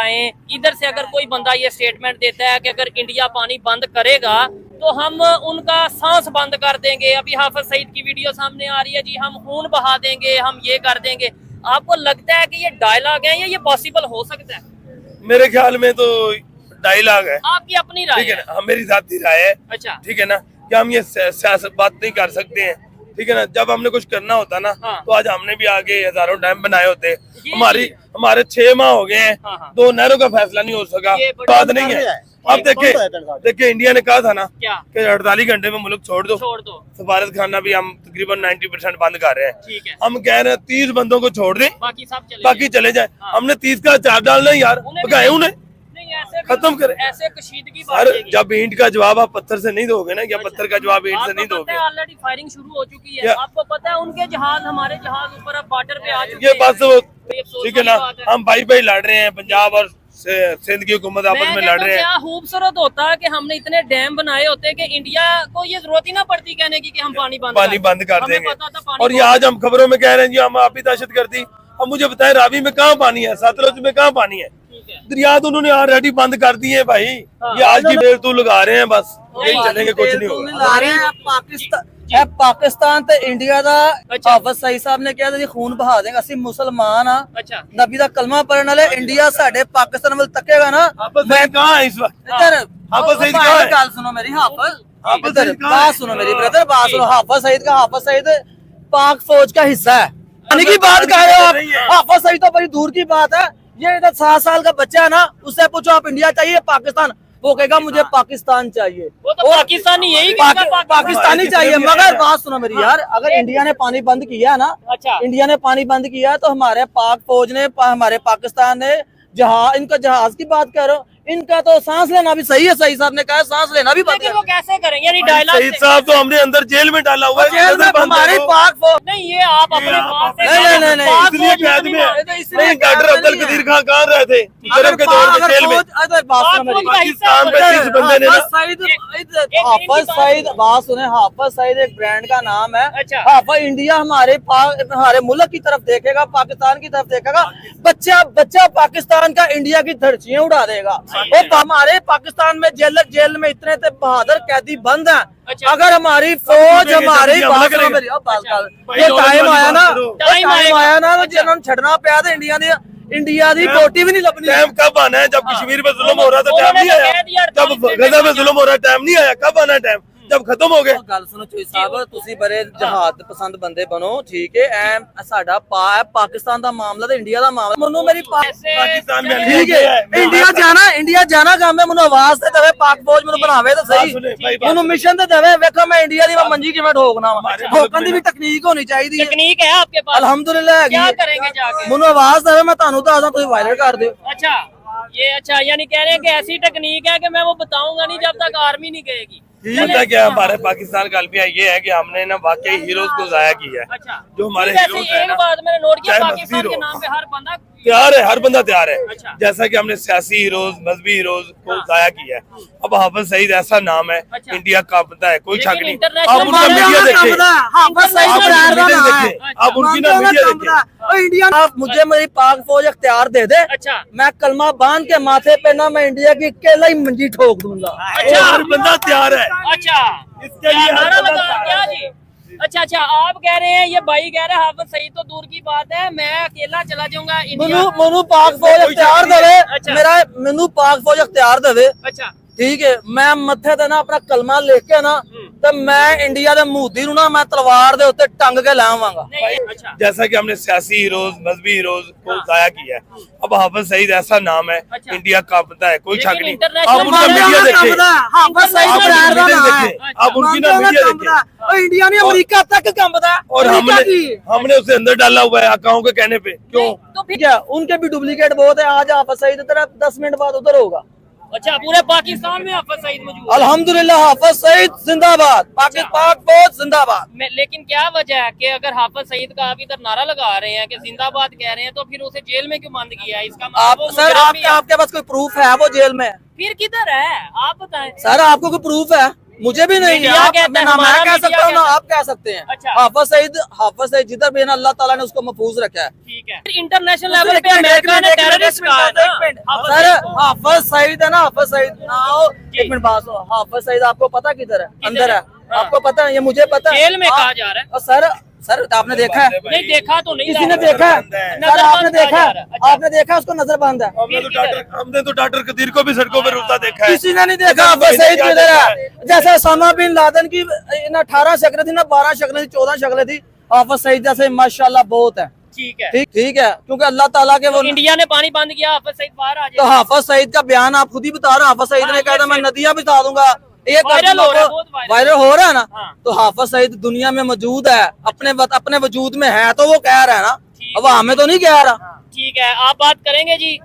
बताएं, इधर से अगर कोई बंदा ये स्टेटमेंट देता है कि अगर इंडिया पानी बंद करेगा तो हम उनका सांस बंद कर देंगे। अभी हाफिज सईद की वीडियो सामने आ रही है जी, हम खून बहा देंगे, हम ये कर देंगे। आपको लगता है कि ये डायलॉग है या ये पॉसिबल हो सकता है? मेरे ख्याल में तो डायलॉग है। आपकी अपनी राय ठीक है ना, मेरी जाती राय है। अच्छा, ठीक है ना, कि हम ये सियासत बात नहीं कर सकते हैं। ठीक है ना, जब हमने कुछ करना होता ना हाँ। तो आज हमने भी आगे हजारों डैम बनाए होते। ये हमारे 6 माह हो गए हैं, हाँ, हाँ। 2 नहरों का फैसला नहीं हो सका। ये बड़ी बात नहीं है। अब देखिए इंडिया ने कहा था ना क्या कि 48 घंटे में मुल्क छोड़ दो। सफारत खाना भी हम तकरीबन 90% बंद कर रहे हैं। ठीक है, हम कह रहे हैं 30 बंदों को छोड़ दें, बाकी चले जाए। हाँ। हमने 30 का चार डालना है यार, भगाए उन्हें, ऐसे खत्म करें। ऐसे कशीदगी सर जब ईंट का जवाब आप पत्थर से नहीं दोगे ना, या पत्थर का जवाब ईंट से नहीं दोगे। ऑलरेडी फायरिंग शुरू हो चुकी है। आपको पता है उनके जहाज हमारे जहाज ऊपर अब बॉर्डर पे आ चुके ये हैं। बात तो ठीक है ना, हम भाई भाई लड़ रहे हैं, पंजाब और सिंध की हुकूमत आपस में लड़ रहे हैं। क्या खूबसूरत होता है कि हमने इतने डैम बनाए होते कि इंडिया को ये जरूरत ही ना पड़ती कहने की कि हम पानी बंद कर देंगे। और ये आज हम खबरों में कह रहे हैं जी हम आप ही दहशत कर दी। अब मुझे बताएं रावी में कहाँ पानी है, सतलुज में कहाँ पानी है? दरिया तो उन्होंने ऑलरेडी बंद कर दिए हैं भाई। ये आज की बेर तो लगा रहे हैं, बस यही चलेंगे, कुछ नहीं होगा। पाकिस्तान ते इंडिया दा हाफिज सईद साहब ने कहा जी खून बहा देंगे, ਅਸੀਂ मुसलमान हाँ। अच्छा, नबी दा कलमा पढ़ने वाले इंडिया साडे पाकिस्तान वाल तकेगा ना। मैं कहाँ है इस वक्त? इधर हाफिज सईद कहाँ है? गल सुनो मेरी, हाफिज सईद कहाँ है? बात सुनो मेरी ब्रदर, बात सुनो। हाफिज सईद पाक फौज का हिस्सा है। यानी की बात कर रहे हो आप, हाफिज सईद तो बड़ी दूर की बात है। ये इधर 7 साल का बच्चा है ना, उससे पूछो आप इंडिया चाहिए पाकिस्तान, वो कहेगा मुझे पाकिस्तान चाहिए। वो तो पाकिस्तानी यही पाकिस्तानी चाहिए। मगर बात सुनो मेरी यार, अगर इंडिया ने पानी बंद किया है ना, अच्छा, इंडिया ने पानी बंद किया है तो हमारे पाक फौज ने, हमारे पाकिस्तान ने जहाज, इनका जहाज की बात करो, इनका तो सांस लेना भी सही है। सही साहब ने कहा सांस लेना भी बंद है। वो कैसे करेंगे? यानी डायलॉग सईद साहब तो हमने अंदर जेल में डाला हुआ है। जेल में हमारी पाक फौज नहीं, ये आप अपने पास से इसलिए कैद में है। डॉक्टर अब्दुल कदीर खान कहाँ रहे थे मुशर्रफ के दौर में जेल में? पाकिस्तान में जिस बंदे ने हाफिज सईद, बात सुने, हाफिज सईद एक ब्रांड का नाम है। अच्छा, हाफिज इंडिया हमारे मुल्क की तरफ देखेगा, पाकिस्तान की तरफ देखेगा। बच्चा पाकिस्तान का इंडिया की धरतियां उड़ा देगा। और हमारे पाकिस्तान में जेल में इतने बहादुर कैदी बंद हैं। अच्छा, अगर हमारी फौज हमारी टाइम आया ना तो जिन्होंने छड़ना पाया तो इंडिया दी बोटी भी नहीं लभनी। टाइम कब आना है? जब कश्मीर में जुल्म हो रहा था टाइम नहीं आया? जब गजा में जुल्म हो रहा टाइम नहीं आया? कब आना टाइम? जब खत्म हो गए। गल सुनो चोई साहब, तुसी बड़े जहाद पसंद बंदे बनो, ठीक है। साडा पाकिस्तान दा मामला ते इंडिया दा मामला, मनु मेरी पाकिस्तान में ठीक है। इंडिया जाना काम है, मनु आवाज ते देवे, पाक फौज मनु बनावे तो सही, मनु मिशन ते देवे। देखो मैं इंडिया दी मंजी किवें ठोकना वा, ठोकन दी भी तकनीक होनी चाहिए। तकनीक है आपके पास? अल्हम्दुलिल्लाह। क्या करेंगे जाके? मनु आवाज देवे, मैं तानू दसदा, तुसी वायरल कर दियो। अच्छा, ये अच्छा, यानी कह रहे हैं कि ऐसी तकनीक है कि मैं वो बताऊंगा नहीं जब तक आर्मी नहीं कहेगी। पता क्या हमारे पाकिस्तान का अलमिया ये है कि हमने ना वाकई हीरोज को जाया किया है। अच्छा, जो हमारे हीरोज हैं ना, बात मैंने नोट किया, चाहे पाकिस्तान मजबूर के हो, नाम पे हर बंदा तैयार है, हर बंदा तैयार है। अच्छा, जैसा कि हमने सियासी हीरोज, मजहबी हीरोज को जाया किया है। अब हाफिज सईद ऐसा नाम है, अच्छा, इंडिया का पता है, कोई शक नहीं। इंटरनेशनल आप उनका मीडिया देखें, आप उनकी ना मीडिया देखें। इंडिया मुझे मेरी पाक फौज इख्तियार दे दे, अच्छा, मैं कलमा बांध के माथे पे ना मैं इंडिया की अकेला ही मंजी ठोक दूंगा। अच्छा, हर बंदा तैयार है। अच्छा, इसके लिए हर बंदा क्या जी? अच्छा, आप कह रहे हैं, ये भाई कह रहे हैं हाफिज सईद तो दूर की बात है, मैं अकेला चला जाऊंगा इंडिया। मनु पाक फौज इख्तियार देवे, अच्छा, मेरा मेनू पाक फौज इख्तियार देवे, अच्छा, ठीक है। मैं मथे ते ना अपना कलमा लिख के ना तो मैं इंडिया दे मुहदी नु ना मैं तलवार दे उत्ते टंग के लावांगा। अच्छा, जैसा कि हमने सियासी हीरोज, मजहबी हीरोज को जाया किया है। अब हाफिज सईद ऐसा नाम है, अच्छा, इंडिया का पता है, कोई शक नहीं। इंटरनेशनल आप उनका मीडिया देखें, हाफिज सईद आप प्यार उनकी दा मीडिया नाम है। देखें, आप उनकी ना मीडिया देखें। और इंडिया ने अमेरिका तक कंबदा, और हमने उसे अंदर डाला हुआ है आकाओं के कहने पे। क्यों? तो फिर क्या उनके भी डुप्लीकेट बहुत है। आज हाफिज सईद तरह 10 मिनट बाद उधर होगा। अच्छा, पूरे पाकिस्तान में हाफिज सईद मौजूद है। अल्हम्दुलिल्लाह, हाफिज सईद जिंदाबाद, पाक फौज जिंदाबाद। लेकिन क्या वजह है कि अगर हाफिज सईद का आप इधर नारा लगा रहे हैं कि जिंदाबाद कह रहे हैं, तो फिर उसे जेल में क्यों बंद किया है? इसका आप सर आपके पास कोई प्रूफ है वो जेल में? फिर किधर है आप बताएं। सर आपको कोई प्रूफ है? मुझे भी नहीं है, मीडिया आप कहता है, ना मैं हमारा कह मीडिया सकता हूँ ना कहता है। आप कह सकते हैं। अच्छा। हाफिज सईद जिधर भी है ना अल्लाह ताला ने उसको महफूज रखा है। ठीक है, इंटरनेशनल लेवल पे अमेरिका ने टेररिस्ट कहा है ना। सर हाफिज सईद है ना, हाफिज सईद आओ एक मिनट बात सुनो। हाफिज सईद आपको पता किधर है? अंदर है, हाँ। आपको पता है? ये मुझे पता है। जेल में कहा जा रहा है। और सर आपने देखा है? नहीं देखा तो नहीं, किसी ने देखा है? सर नजर आपने बंद कहा देखा जा है? रहा है। अच्छा। आपने देखा उसको नजर बंद है? हमने तो डॉक्टर कदीर को भी सड़कों पर रुकता देखा है। किसी ने नहीं देखा हाफिज सईद किधर है? जैसे ओसामा बिन लादेन की ना 18 शक्लें थी ना 12 शक्लें थी 14 शक्लें थी, हाफिज सईद जैसे माशाल्लाह बहुत है। ठीक है, ठीक है, क्योंकि अल्लाह ताला के वो तो इंडिया ने पानी बंद किया, हाफिज सईद बाहर आ तो जाए। हाफिज सईद का बयान आप खुद ही बता रहे हो। हाफिज सईद ने कहा था मैं नदियां बिता दूंगा, ये वायरल हो रहा है, बहुत वायरल हो रहा है ना। हाँ। तो हाफिज सईद दुनिया में मौजूद है, अपने वजूद में है, तो वो कह रहा है ना, ठीक अब हमें तो नहीं कह रहा। ठीक है, आप बात करेंगे जी।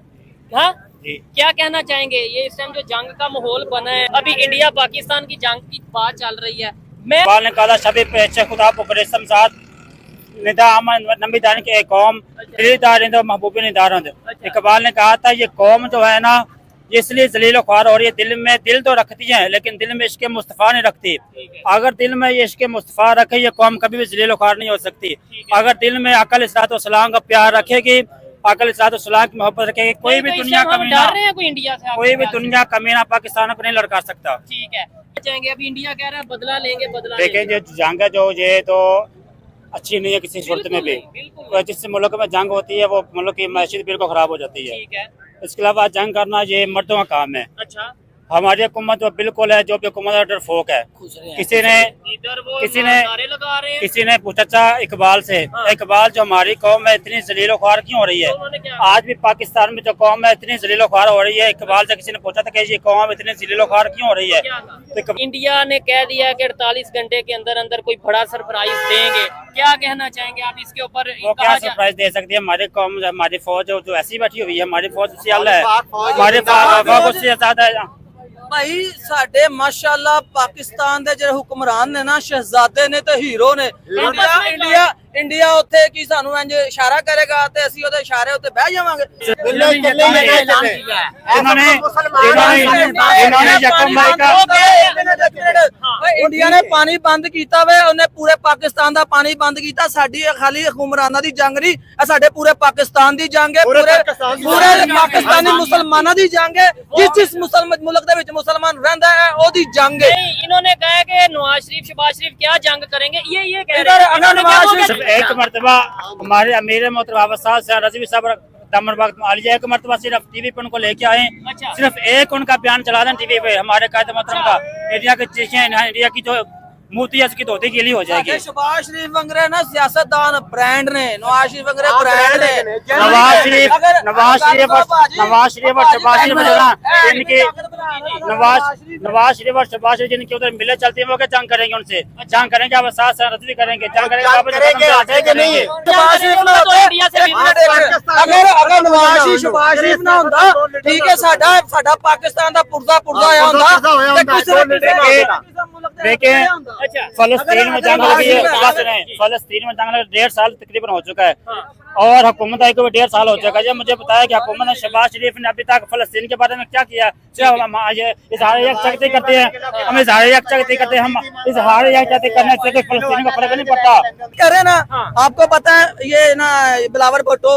हाँ क्या कहना चाहेंगे? ये इस टाइम जो जंग का माहौल बना है, अभी इंडिया पाकिस्तान की जंग की बात चल रही है। मैं इकबाल ने कहा शबी पेश खुदा पुकरे समसाद निदा अमन नबीदान के कौम दिलदार इंदो महबूबी निदार होंदे। इकबाल ने कहा था ये कौम जो है ना ये इसलिए जलील ख्वार हो रही है, दिल में दिल तो रखती है लेकिन दिल में इश्क मुस्तफ़ा नहीं रखती। अगर दिल में ये इश्क मुस्तफ़ा रखे ये कौम कभी भी जलील ख्वार नहीं हो सकती। अगर दिल में अकल इस्लाम का प्यार रखेगी, अकल इस्लाम की मोहब्बत रखेगी, कोई भी दुनिया कमीना डर रहे हैं कोई इंडिया से? कोई भी दुनिया कमीना पाकिस्तान को नहीं लड़का सकता। ठीक है, चाहेंगे अभी इंडिया कह रहा है बदला लेंगे, बदला देखिए लेंगे। जो जंग है जो ये तो अच्छी नहीं है किसी सूरत में भी। बिल्कुल जिस मुल्क में जंग होती है वो मुल्क की मैशियत बिल्कुल खराब हो जाती है। ठीक है। इसके अलावा जंग करना ये मर्दों का काम है। अच्छा, हमारी हुकूमत जो बिल्कुल है, जो भी हुकूमत है डरफोक है। किसी ने इधर वो किसी ने नारे लगा रहे हैं। किसी ने पूछा था इकबाल से, इकबाल जो हमारी कौम है इतनी जलील ख्वार क्यों हो रही है? उन्होंने क्या? आज भी पाकिस्तान में जो कौम है इतनी जलील ख्वार हो रही है। इकबाल से किसी ने पूछा था कि ये कौम इतनी जलील ख्वार क्यों हो रही है? क्या था? तो इकबाल इंडिया ने कह दिया कि 48 घंटे के अंदर अंदर कोई बड़ा सरप्राइज देंगे। क्या कहना चाहेंगे आप इसके ऊपर? वो क्या सरप्राइज दे सकती है? हमारी कौम हमारी फौज जो ऐसी बैठी हुई है, हमारी फौज उससे अल्लाह है, हमारी फौज उससे ज्यादा है। भाई साडे माशाल्लाह पाकिस्तान दे ਜਿਹੜੇ ਹੁਕਮਰਾਨ ਨੇ ਨਾ ਸ਼ਹਿਜ਼ਾਦੇ ਨੇ ਤੇ ਹੀਰੋ ਨੇ। इंडिया उत्थे की सानू इंज इशारा करेगा ते ਅਸੀਂ ਉਹਦੇ ਇਸ਼ਾਰੇ ਉੱਤੇ ਬਹਿ ਜਾਵਾਂਗੇ। इंडिया ने पानी बंद किया वे, उन्हें पूरे पाकिस्तान दा पानी बंद किया। साडी खाली हुक्मरानां दी जंग नहीं, साडे पूरे पाकिस्तान दी जंग है, पूरे पाकिस्तानी मुसलमानां दी जंग है। जिस मुसलमान मुल्क दे विच मुसलमान रहंदा है ओदी जंग है। इन्होंने कहा कि नवाज शरीफ शहबाज शरीफ क्या जंग करेंगे, ये कह रहे हैं। इन्होंने क्या बोला? सिर्फ एक मरतबा हमारे अमीर मोहतरम रज़वी साहब दमन वक्त मालिया एक मरतबा सिर्फ टीवी पे उनको लेके आए। अच्छा। सिर्फ एक उनका बयान चला दें टीवी पे, हमारे कायदे मोहतरम का इंडिया की चीजें, इंडिया की जो मूर्ति है उसकी धोती गीली हो जाएगी। शहबाज शरीफ वंगरे ना सियासतदान ब्रांड ने, नवाज शरीफ वंगरे ब्रांड ने। नवाज शरीफ और शहबाज शरीफ जो ना इनकी नवाज शरीफ और शहबाज शरीफ जिनकी उधर मिले चलती है वो क्या जंग करेंगे उनसे? जंग करेंगे आप साथ रद्दी करेंगे, जंग करेंगे शहबाज शरीफ ना होते इंडिया से अगर नवाज शहबाज शरीफ ना होता ठीक है साडा पाकिस्तान दा पुरजा आया होंदा। देखें अच्छा। फलस्तीन में जंग लगी है, बस नहीं, फलस्तीन में जंग लगी 1.5 साल तकरीबन हो चुका है और हुकूमत आई को भी 1.5 साल हो चुका है। जब मुझे बताया कि हुकूमत ने शहबाज शरीफ ने अभी तक फलस्तीन के बारे में क्या किया, सिर्फ हम इजहार यकजहती करते हैं, हम इजहार यकजहती करते हैं, हम इजहार यकजहती करने से कोई फलस्तीन का फर्क नहीं पड़ता। कह रहे ना आपको पता है ये ना बिलावल भुट्टो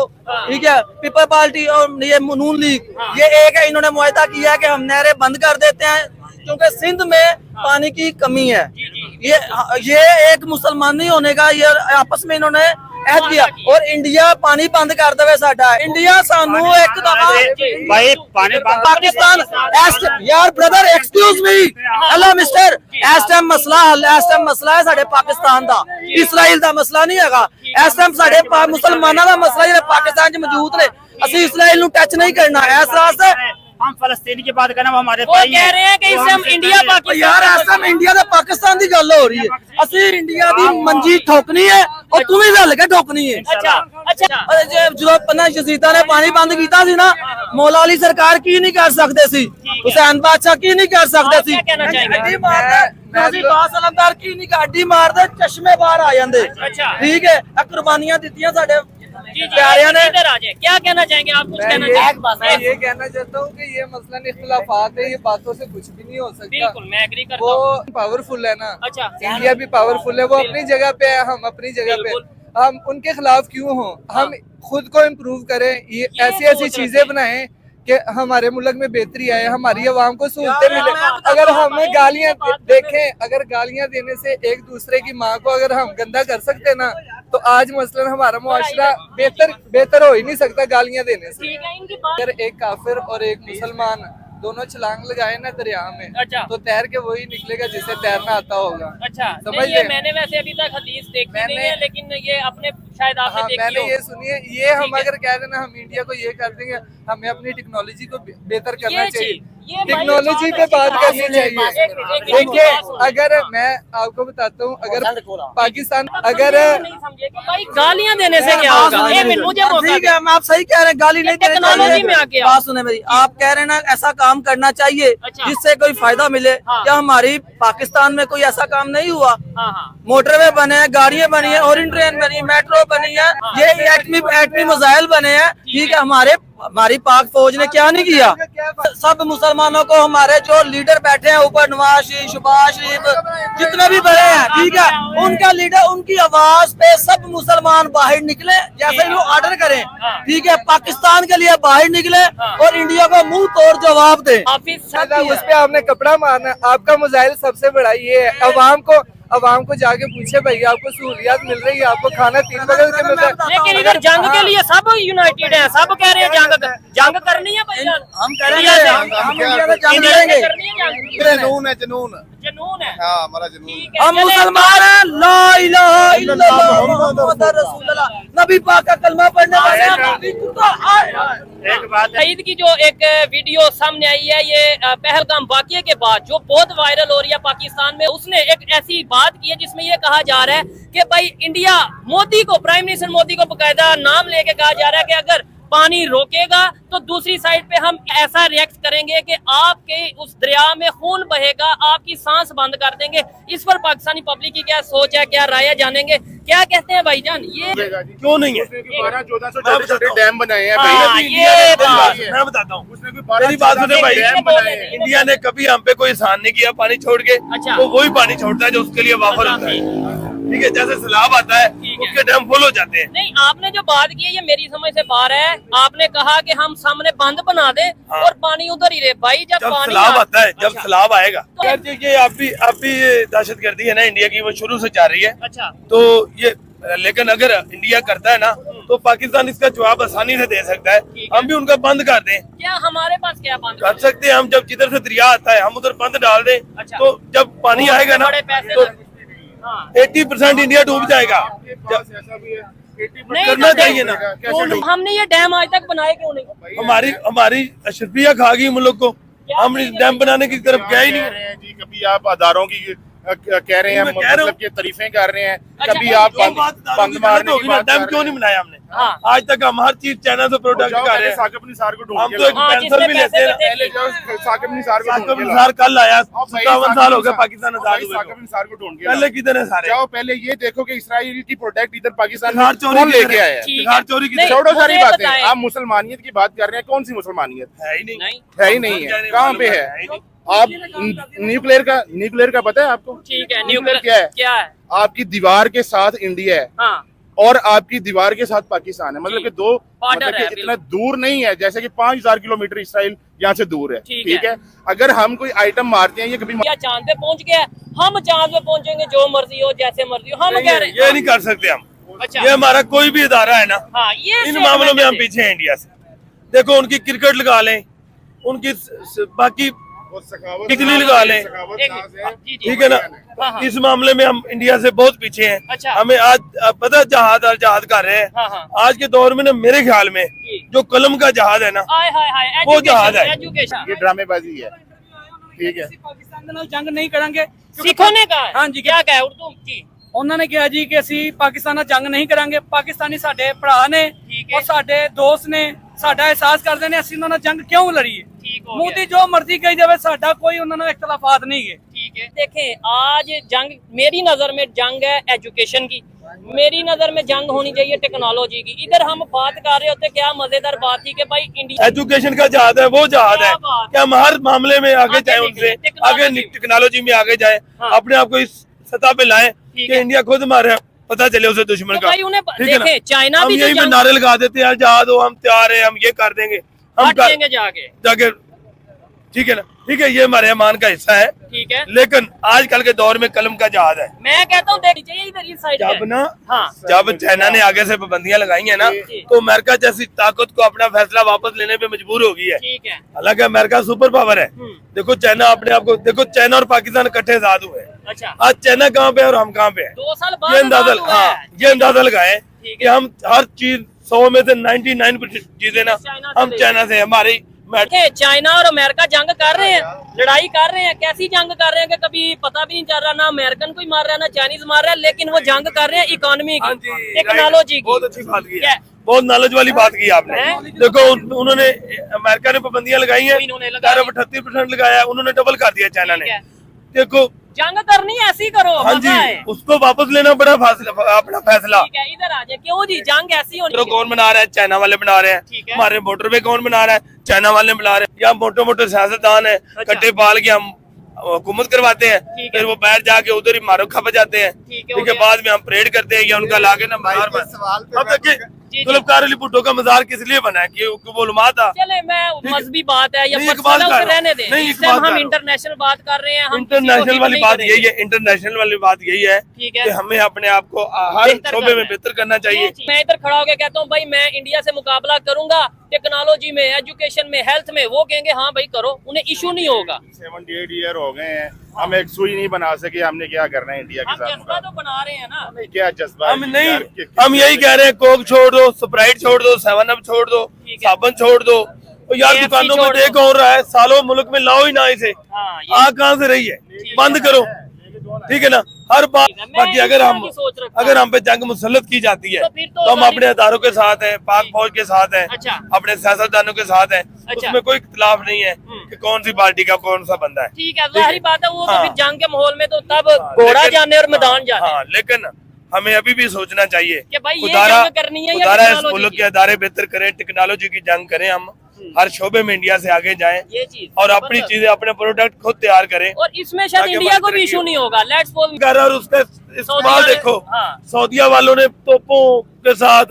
ठीक है, पीपल पार्टी और ये नून लीग ये एक है, इन्होंने मुआहदा किया है कि हम नहरें बंद कर देते हैं क्योंकि सिंध में पानी की कमी है। ये एक मुसलमान नहीं होने का ये आपस में इन्होंने ऐड किया और इंडिया पानी बंद कर दे साडा। इंडिया सानू एक दफा भाई पानी बंद पाकिस्तान यार brother excuse me hello mister इस टाइम मसला है साडे पाकिस्तान दा, इसराइल दा मसला नहीं हैगा। इस टाइम साडे मुसलमानां दा मसला जेड़ा पाकिस्तान च मौजूद ने, असि इसराइल नु टच नहीं करना। इस रास्ते हम फलस्तीन की बात करना वो हमारे वो कह रहे हैं कि इससे हम इंडिया पाकिस्तान यार इस टाइम इंडिया ते पाकिस्तान दी गल हो रही है, असि इंडिया दी मंजी ठोकनी है और तू भी रल के ठोकनी है। अच्छा अच्छा जो पन्ना यजीदा ने पानी बंद किया सी ना, मौला अली सरकार की नहीं कर सकते सी, हुसैन बादशाह की नहीं कर सकते सी, क्या कहना चाहेंगे? गड्डी मारदे बासलमदार की नहीं गाड़ी मारदे चश्मे बाहर आ जांदे। अच्छा। ठीक है, कुर्बानियां दित्तियां साडे जी प्यारिया ने इधर आ जाए, क्या कहना चाहेंगे आप? कुछ कहना चाहेंगे? मैं ये कहना चाहता हूँ कि ये मसलन इख्तिलाफात है, ये बातों से कुछ भी नहीं हो सकता। बिल्कुल मैं एग्री करता वो हूँ। पावरफुल है ना, अच्छा इंडिया भी पावरफुल है, वो अपनी जगह पे है, हम अपनी जगह पे। हम उनके खिलाफ क्यों हों? हम खुद को इम्प्रूव करें, ये ऐसी ऐसी चीजें बनाएं कि हमारे मुल्क में बेहतरी आए, हमारी आवाम को सहूलतें मिले। अगर हम गालियां देखें, अगर गालियां देने से एक दूसरे की माँ को अगर हम गंदा कर सकते ना, तो आज मसलन हमारा मुआशरा बेहतर हो ही नहीं सकता गालियां देने से। ठीक है, इनकी बात अगर एक काफिर और एक मुसलमान दोनों छलांग लगाए ना दरिया में, अच्छा। तो तैर के वही निकलेगा जिसे तैरना आता होगा। अच्छा समझ नहीं, ये गए? मैंने वैसे अभी तक हदीस देखी नहीं मैंने- है, लेकिन ये अपने शायद आपने हाँ, देखी मैंने हो। ये सुनिए, ये हम ठीक है। अगर कह देना हम इंडिया को ये कर देंगे, हमें अपनी टेक्नोलॉजी को बेहतर करना ये चाहिए, चीज, ये भाई टेक्नोलॉजी बहुत पे अच्छी बात बात करनी है। चाहिए। एक देखिए, बात सुनो। अगर मैं आपको बताता हूँ, अगर पाकिस्तान अगर नहीं समझे कि भाई गालियां देने से क्या होगा? एक मिनट मुझे मौका ठीक दे। है, आप सही कह रहे हैं, गाली नहीं देनी टेक्नोलॉजी चाहिए। में आके आओ। बात सुने मेरी, आप कह रहे हैं ना ऐसा काम करना चाहिए अच्छा। जिससे कोई फायदा मिले। हाँ। क्या हमारी पाकिस्तान में कोई ऐसा काम नहीं हुआ? हाँ हाँ मोटरवे बने हैं, गाड़ियां बनी है, ओरियन ट्रेन बनी, मेट्रो बनी है, ये एटमी मिसाइल बने हैं। ठीक है, हमारी पाक फौज ने क्या नहीं किया? सब मुसलमानों को, हमारे जो लीडर बैठे हैं ऊपर, नवाज शरीफ, शहबाज शरीफ, जितने भी बड़े हैं, ठीक है, उनका लीडर, उनकी आवाज पे सब मुसलमान बाहर निकले, जैसे ही वो ऑर्डर करें, ठीक है, पाकिस्तान के लिए बाहर निकले और इंडिया को मुंह तोड़ जवाब दे। ऑफिस उस पे आपने कपड़ा मारना, आपका मुजाहिल सबसे बड़ा ये है। अवाम को जाके पूछे भाई आपको सहूलियात मिल रही है, आपको खाना 3 बगल से मिल रहा है। लेकिन इधर जंग के लिए सब यूनाइटेड है, सब कह रहे हैं जंग करनी है भाई। हम कह रहे हैं हम इंडिया में जंग लड़ेंगे। करनी है जंग, जुनून है, जुनून जुनून है। हाँ, हमारा जुनून है। ठीक है, हम चले, मुसलमान हैं, ला इलाहा इल्लल्लाह मुहम्मद रसूलुल्लाह, नबी पाक का कलमा पढ़ने वाले नबी कुत्ता आए। एक बात है, सईद की जो एक वीडियो सामने आई है, ये पहलगाम वाकये के बाद जो बहुत वायरल हो रही है पाकिस्तान में, उसने एक ऐसी बात की है जिसमें ये कहा जा रहा है कि भाई इंडिया मोदी को, प्राइम मिनिस्टर मोदी को बकायदा नाम लेके कहा जा रहा है कि अगर पानी रोकेगा तो दूसरी साइड पे हम ऐसा रिएक्ट करेंगे कि आपके उस दरिया में खून बहेगा, आपकी सांस बंद कर देंगे। इस पर पाकिस्तानी पब्लिक की क्या सोच है, क्या राय है, जानेंगे। क्या कहते हैं भाईजान? ये क्यों नहीं है? 12-14 छोटे-छोटे डैम बनाए हैं हाँ, भाई। ये बात मैं बताता हूँ, उसने कोई मेरी बात सुने भाई। डैम बनाए हैं। इंडिया ने कभी हम पे कोई एहसान नहीं किया पानी छोड़ के। अच्छा। वो वही पानी छोड़ता है जो उसके लिए वाफर होता है। ठीक है, जैसे सैलाब आता है उसके डैम फुल हो जाते हैं। नहीं, आपने जो बात की है ये मेरी समझ से बाहर है। आपने कहा कि हम सामने बंद बना दें हाँ। और पानी उधर ही रहे। भाई जब जब पानी सैलाब आता है, जब अच्छा। सैलाब आएगा, तो- यार ये आप भी दहशतगर्दी है ना इंडिया की, वो शुरू से चल रही है। अच्छा तो ये, लेकिन अगर इंडिया करता है ना तो पाकिस्तान इसका जवाब आसानी से दे सकता है। ठीक है। हम भी उनका बंद कर दें, क्या हमारे पास क्या बंद कर सकते हैं हम। जब जिधर से दरिया आता है हम उधर बंद डाल दें, अच्छा। तो जब पानी आएगा ना बड़े पैसे तो लग- हाँ। 80% इंडिया डूब जाएगा। ऐसा भी है, 80% नहीं, करना तो चाहिए ना। कैसे क्यों नहीं? हमने ये डैम आज तक बनाए क्यों नहीं? हमारी अशरफिया खा गई मुल्क को। हम इस डैम बनाने की तरफ गए ही कह नहीं। रहे हैं जी, कभी आप अदारों की कह रहे हैं, मैं कह रहा हूँ। मतलब की तारीफें कर रहे हैं, अच्छा, कभी आप जो बात बंद मारने की बात डैम कर क्यों रहे नहीं हैं। बनाया हमने? हाँ। आज तक हम हर चीज चाइना से प्रोडक्ट जाओ कर पहले रहे हैं। साकिब निसार को ढूंढ हम के तो एक हाँ, पेंशन जिसने भी पैसे लेते हैं। देते पहले जाओ साकिब निसार को ढूंढ साकिब के निसार लाओ। कल आया, और भाई 57 साल हो गए निसार- पाकिस्तान और आजाद भाई हुए साकिब को। निसार को ढूंढ के पहले लाओ। किधर है सारे? जाओ पहले ये देखो कि इसराइल की प्रोडक्ट इधर पाकिस्तान तिहाड़ में चोरी कौन किधर लेके है? आया है। ठीक है। तिहाड़ चोरी की नहीं, छोड़ो सारी मुझे बातें, बताएं। आप मुसलमानियत की बात कर रहे हैं, कौन सी मुसलमानियत है ही नहीं। नहीं, है ही नहीं है। कहाँ पे है? ही नहीं। आप न्यूक्लियर का पता है आपको? ठीक है। न्यूक्लियर क्या है? क्या है? आपकी दीवार के साथ इंडिया है हाँ और आपकी दीवार के साथ पाकिस्तान है, मतलब कि दो, बॉर्डर मतलब है, कि इतना दूर नहीं है, जैसे कि 5000 किलोमीटर इसराइल यहाँ से दूर है। ठीक ठीक है। है, अगर हम कोई आइटम मारते हैं, ये कभी क्या चांद पे पहुंच गया? हम चांद पे पहुंचेंगे जो मर्जी हो, जैसे मर्जी हो। हम कह रहे हैं ये नहीं कर सकते हम। अच्छा। ये हमारा कोई भी इदारा है ना, हाँ, ये इन मामलों में हम पीछे हैं इंडिया से। देखो उनकी क्रिकेट लगा लें, उनकी बाकी टिकली लगा लें, जी जी ठीक है ना। हाँ, हाँ। इस मामले में हम इंडिया से बहुत पीछे हैं। अच्छा। हमें आज पता है जहाज कर रहे हैं। हाँ, हाँ। आज के दौर में ना मेरे ख्याल में जी। जो कलम का जहाज है ना, हाय हाय हाय, वो जहाज है। एजुकेशन ये ड्रामेबाजी है। ठीक है, पाकिस्तान ਦੇ ਨਾਲ ਜੰਗ ਨਹੀਂ ਕਰਾਂਗੇ। सिखों ने कहा है। हाँ जी। क्या कहा है उर्दू जी? ਉਹਨਾਂ ਨੇ ਕਿਹਾ ਜੀ ਕਿ ਅਸੀਂ ਪਾਕਿਸਤਾਨ ਨਾਲ ਜੰਗ ਨਹੀਂ ਕਰਾਂਗੇ। ਪਾਕਿਸਤਾਨੀ ਸਾਡੇ ਭਰਾ ਨੇ ਠੀਕ ਹੈ। ਔਰ ਸਾਡੇ ਦੋਸਤ ਨੇ, ਸਾਡਾ ਅਹਿਸਾਸ ਕਰਦੇ ਨੇ ਅਸੀਂ ਉਹਨਾਂ ਨਾਲ ਜੰਗ ਕਿਉਂ ਲੜੀਏ। ठीक हो ਮੋਦੀ गया। ਜੋ ਮਰਜ਼ੀ ਕਹੀ ਜਾਵੇ, ਸਾਡਾ ਕੋਈ ਉਹਨਾਂ ਨਾਲ ਇਖਤਲਾਫਾਤ ਨਹੀਂ ਹੈ। ठीक है। देखें आज जंग, मेरी नजर में जंग है एजुकेशन की। मेरी नजर में जंग होनी चाहिए टेक्नोलॉजी की। इधर हम बात कर रहे होते, क्या मजेदार बात थी कि भाई इंडिया एजुकेशन का जहाज है, वो जहाज है क्या बात कि हम हर मामले में आगे जाए, उनसे आगे टेक्नोलॉजी में आगे जाए, अपने आप को इस सतह पे लाए कि इंडिया खुद मारे, पता चले उसे दुश्मन का। भाई उन्हें ठीक है ना? देखें, चाइना हम भी तो यही पे जंग नारे लगा देते हैं, जहाज हो, हम तैयार है, हम ये कर देंगे, हम हट देंगे जाके। जाके, ठीक है ना, ठीक है, ये हमारे ईमान का हिस्सा है, ठीक है, लेकिन आजकल के दौर में कलम का जहाज है। मैं कहता हूँ देखनी चाहिए इधर इस साइड जब ना हाँ जब चाइना ने आगे से पाबंदियां लगाई है ना, जी। तो अमेरिका जैसी ताकत को अपना फैसला वापस लेने पे मजबूर हो गई है। ठीक है। हालांकि अमेरिका सुपर पावर है। देखो चाइना अपने आप को देखो, चाइना और पाकिस्तान इकट्ठे आजाद हुए। अच्छा, आज चाइना कहाँ पे है और हम कहाँ पे हैं? 2 साल ये बाद अंदाजा बात हुआ है। ये अंदाजा लगाए ठीक कि हम हर चीज 100 में से 99% चीजें ना चाइना से हम ले चाइना से, हमारी देखें, चाइना और अमेरिका जंग कर रहे हैं, लड़ाई कर रहे हैं। कैसी जंग कर रहे हैं कि कभी पता भी नहीं चल रहा, ना अमेरिकन कोई मार रहा है ना चाइनीज मार रहा है, लेकिन वो जंग कर रहे हैं इकोनॉमी हाँ की, जी, टेक्नोलॉजी की। बहुत अच्छी बात की क्या? है, बहुत नॉलेज वाली बात की आपने। हैं? देखो उन्होंने अमेरिका ने पाबंदियां लगाई हैं, इन्होंने लगाई। 38% लगाया है, उन्होंने डबल कर दिया चाइना ठीक ने। है। देखो जंग करनी है, ऐसी करो, हाँ जी, मजा है। उसको वापस लेना बड़ा अपना फैसला। ठीक है, इधर आ जाए। क्यों जी, जंग ऐसी होनी तो चाहिए। कौन बना रहा है? चाइना वाले बना रहे ठीक हैं। है। हमारे मोटरवे कौन बना रहा है? चाइना वाले बना रहे हैं। या मोटे मोटे सियासतदान है, कट्टे पाल के हम हुकूमत करवाते हैं, ठीक है। फिर वो बाहर जाके उधर ही मारो खप जाते हैं। ठीक है, ठीक है, हो गया। बाद में हम परेड करते हैं या उनका लाके ना बाहर अब देखिए जी। जुल्फकार अली भुट्टो का मजार किस लिए बना है? कि वो उलमा था। चले, मैं मजहबी बात है या नहीं, एक पर्सनल बात है, उसे कर- रहने दें। नहीं, इस एक टाइम बात हम कर- इंटरनेशनल बात कर रहे हैं, हम इंटरनेशनल वाली बात यही है, इंटरनेशनल वाली बात यही है ठीक है। कि हमें अपने आप को हर बेहतर शोबे करना में है। बेहतर करना चाहिए। मैं इधर खड़ा होकर कहता हूँ भाई मैं इंडिया से मुकाबला करूंगा टेक्नोलॉजी में, एजुकेशन में, हेल्थ में, वो कहेंगे हाँ भाई करो, उन्हें इशू नहीं होगा। 78 ईयर हो गए हैं, हम एक सुई नहीं बना सके, हमने क्या करना है इंडिया के हम साथ जज्बा मुकाबला? तो बना रहे हैं ना। हमें क्या जज्बा है हम नहीं, यार, कि- हम यही कह रहे हैं, कोक छोड़ दो, स्प्राइट छोड़ दो, 7 अप छोड़ दो, ठीक है। साबुन छोड़ दो। तो यार KFC दुकानों में छोड़ देख दो। हो रहा है, सालों मुल्क में लाओ ही ना इसे। हाँ, ये आ कहाँ से रही है? बंद करो, ठीक है ना, हर बात। ठीक है, मैं बाकी इस अगर तरह हम की सोच रखता अगर हम पे जंग मुसल्लत की जाती है तो फिर तो तो हम गाली- अपने अदारों के साथ हैं, पाक फौज के साथ हैं, अच्छा। अपने सियासतदानों के साथ हैं, अच्छा। उसमें कोई इख्तिलाफ नहीं है कि कौन सी पार्टी का कौन सा बंदा है। ठीक है, जाहिर बात है, वो तो हाँ। फिर जंग के माहौल में तो तब घोड़ा लेकिन- जाने और मैदान जाने। हाँ, लेकिन हमें अभी भी सोचना चाहिए कि भाई ये खुदारा- जंग करनी है या खुदारा इस टेक्नोलॉजी मुल्क की? के अदारे बेहतर करें, टेक्नोलॉजी की जंग करें, हम हर शोबे में इंडिया से आगे जाएं ये चीज और अपनी चीजें, अपने प्रोडक्ट खुद तैयार करें। और इसमें शायद ताकि इंडिया को हमारी भी इशू तरक्की नहीं होगा। लेट्स सपोज कर और उसका इस्तेमाल ने- देखो, हाँ। सऊदिया वालों ने तोपों के साथ,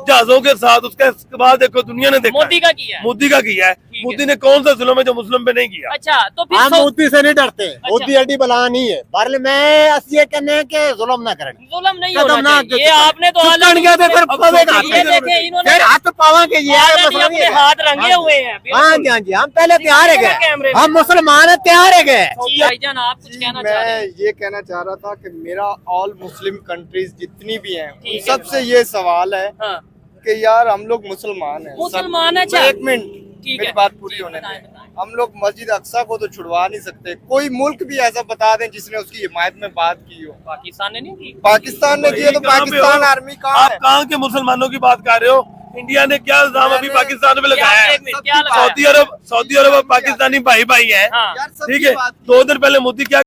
जहाजों के साथ, उसका इस्तेमाल देखो, दुनिया ने देखा मोदी है। का किया है। मोदी का किया है। है। मोदी ने कौन सा जुल्म है जो मुस्लिम पे नहीं किया? अच्छा, तो फिर हम मोदी से नहीं डरते, अच्छा। मोदी अड्डी बला नहीं है, पर मैं अस ये कहने हैं कि जुल्म ना करें। जुल्म नहीं कदम होना ना चाहिए। ये आपने तो चुप कर गया तो फिर अब पवेगा। सोचिए, ये देखें, इन्होंने फिर हाथ पावा के ये है, already मसला नहीं अपने है। हाथ रंगे हुए हैं। हाँ जी, हाँ जी, हम पहले तैयार है कैमरे गए, में। हम मुसलमान है, तैयार है गए। जी भाईजान, आप कुछ कहना चाह रहे मैं हैं? ये कहना चाह रहा था कि मेरा ऑल मुस्लिम कंट्रीज जितनी भी हैं उन ठीक है। सबसे ये सवाल है हाँ, कि यार हम लोग मुसलमान हैं, मुसलमान हैं, सब- अच्छा। एक मिनट, ठीक मेरी है। बात पूरी होने बताएं, दें। बताएं। हम लोग मस्जिद अक्सा को तो छुड़वा नहीं सकते, कोई मुल्क भी ऐसा बता दें जिसने उसकी हिमायत में बात की हो। पाकिस्तान ने नहीं की। पाकिस्तान ने की है तो कहाँ पे पाकिस्तान हो? आर्मी कहाँ आप है? कहाँ के मुसलमानों की बात कर रहे हो? इंडिया ने क्या इल्जाम अभी मैंने- पाकिस्तान पे लगाया है? एक मिनट, क्या लगाया? सऊदी अरब और पाकिस्तानी भाई भाई हैं, हाँ, यार, सच्ची ठीक है। बात की। 2 दिन पहले मोदी क्या